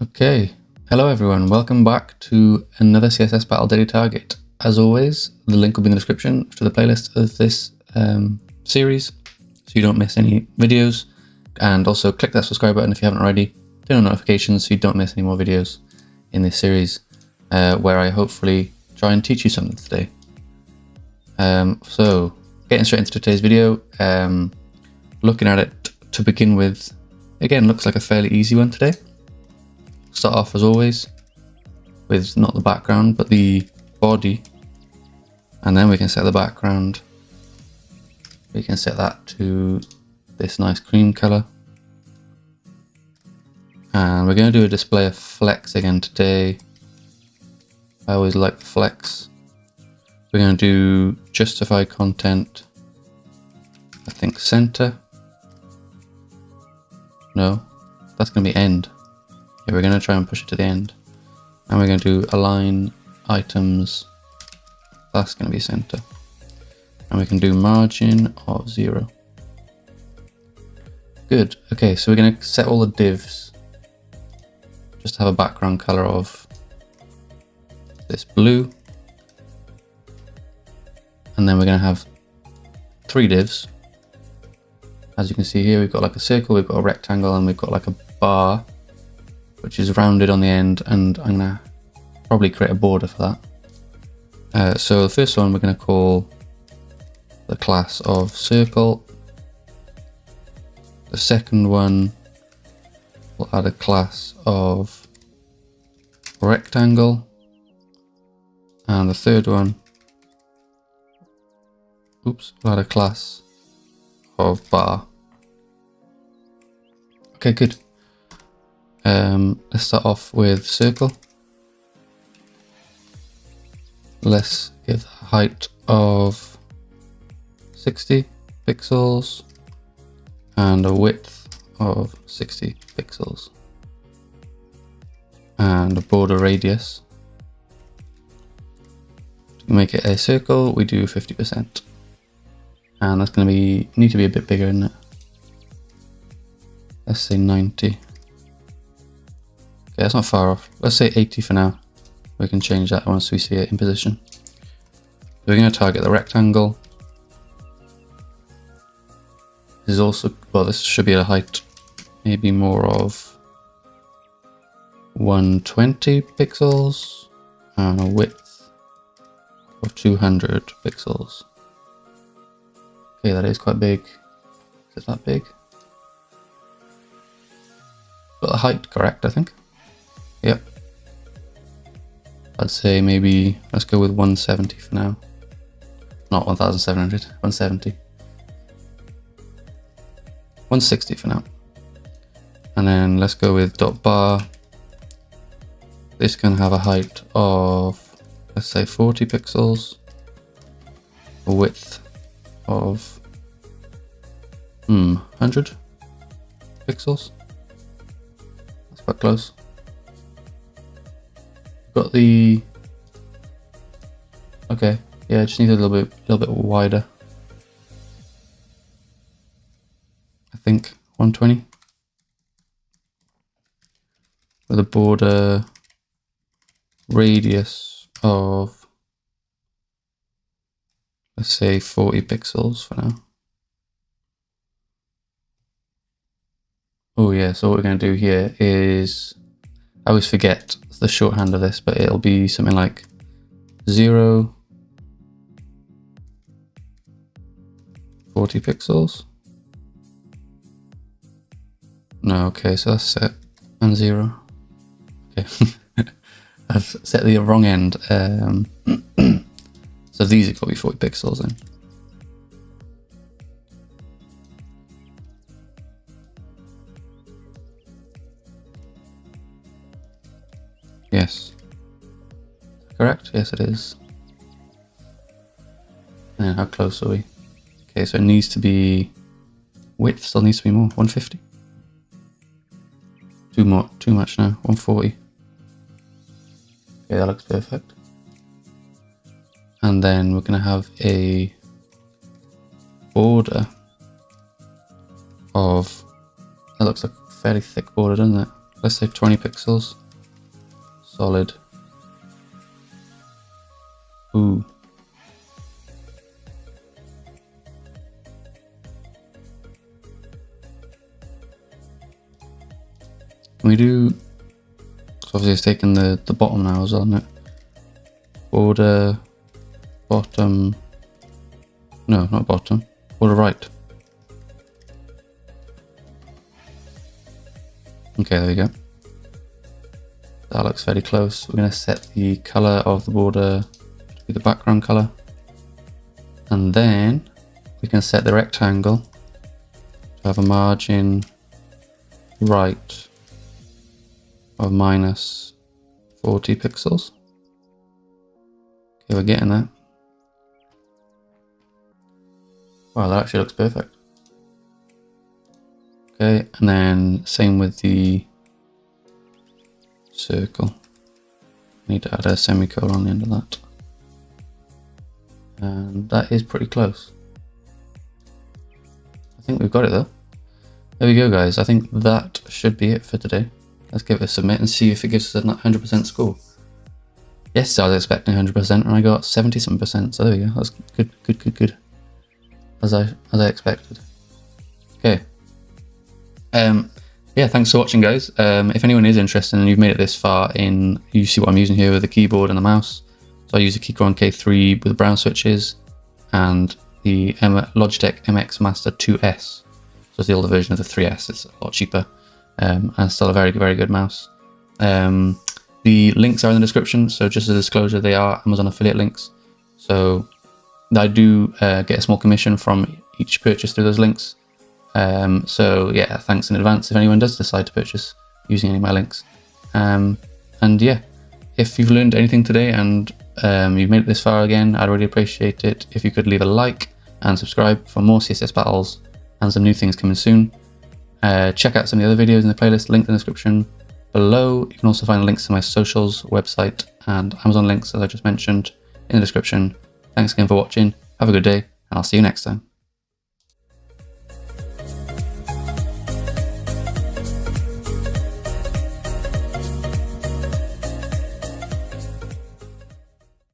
Okay, hello everyone, welcome back to another CSS Battle Daily Target. As always, the link will be in the description to the playlist of this series, so you don't miss any videos. And also click that subscribe button if you haven't already, turn on notifications so you don't miss any more videos in this series, where I hopefully try and teach you something today. So, getting straight into today's video, looking at it to begin with, again, looks like a fairly easy one today. Start off as always with not the background but the body, and then we can set the background. We can set that to this nice cream color, and we're going to do a display of flex again today. I always like the flex. We're going to do justify content, I think center. No, that's going to be end. Yeah, we're going to try and push it to the end, and we're going to do align items, that's going to be center, and we can do margin of 0. Good. Okay, so we're going to set all the divs just to have a background color of this blue, and then we're going to have 3 divs. As you can see here, we've got like a circle, we've got a rectangle, and we've got like a bar which is rounded on the end, and I'm gonna probably create a border for that. So the first one we're gonna call the class of circle. The second one we'll add a class of rectangle, and the third one, we'll add a class of bar. Okay, good. Let's start off with circle. Let's give a height of 60 pixels and a width of 60 pixels and a border radius. To make it a circle, we do 50%, and that's going to need to be a bit bigger, isn't it? Let's say 90. Okay, that's not far off. Let's say 80 for now. We can change that once we see it in position. We're going to target the rectangle. This is also, well, this should be a height maybe more of 120 pixels and a width of 200 pixels. Okay, that is quite big. Is it that big? Got the height correct, I think. Yep. I'd say maybe let's go with 170 for now. Not 1700, 170. 160 for now. And then let's go with dot bar. This can have a height of, let's say 40 pixels. A width of 100 pixels. That's quite close. Got the, okay, yeah, just need a little bit wider. I think 120 with a border radius of, let's say 40 pixels for now. Oh yeah, so what we're going to do here is, I always forget the shorthand of this, but it'll be something like 0, 40 pixels. No, okay, so that's set, and 0. Okay, I've set the wrong end. So these are got to be 40 pixels then. Yes. Correct? Yes, it is. And how close are we? Okay, so it needs to be, width still needs to be more, 150. Too much now, 140. Okay, that looks perfect. And then we're going to have a border of, that looks like a fairly thick border, doesn't it? let's say 20 pixels, solid. Ooh. We do, so obviously it's taking the bottom now as well, isn't it? Border, bottom, no, not bottom, border right. Okay, there we go. That looks very close. We're going to set the color of the border to be the background color. And then we can set the rectangle to have a margin right of minus 40 pixels. Okay, we're getting there. Wow, that actually looks perfect. Okay, and then same with the circle. Need to add a semicolon on the end of that. And that is pretty close. I think we've got it though. There we go, guys. I think that should be it for today. Let's give it a submit and see if it gives us a 100% score. Yes, I was expecting 100% and I got 70-something%. So there we go. That's good. As I expected. Okay. Yeah, thanks for watching, guys. If anyone is interested and you've made it this far in, you see what I'm using here with the keyboard and the mouse. So I use a Keychron K3 with brown switches and the Logitech MX Master 2S. So it's the older version of the 3S. It's a lot cheaper and still a very good mouse. The links are in the description. So just as a disclosure, they are Amazon affiliate links. So I do get a small commission from each purchase through those links. So yeah, thanks in advance if anyone does decide to purchase using any of my links. And yeah, if you've learned anything today and you've made it this far again, I'd really appreciate it if you could leave a like and subscribe for more CSS battles and some new things coming soon. Check out some of the other videos in the playlist, linked in the description below. You can also find links to my socials, website, and Amazon links, as I just mentioned, in the description. Thanks again for watching. Have a good day, and I'll see you next time.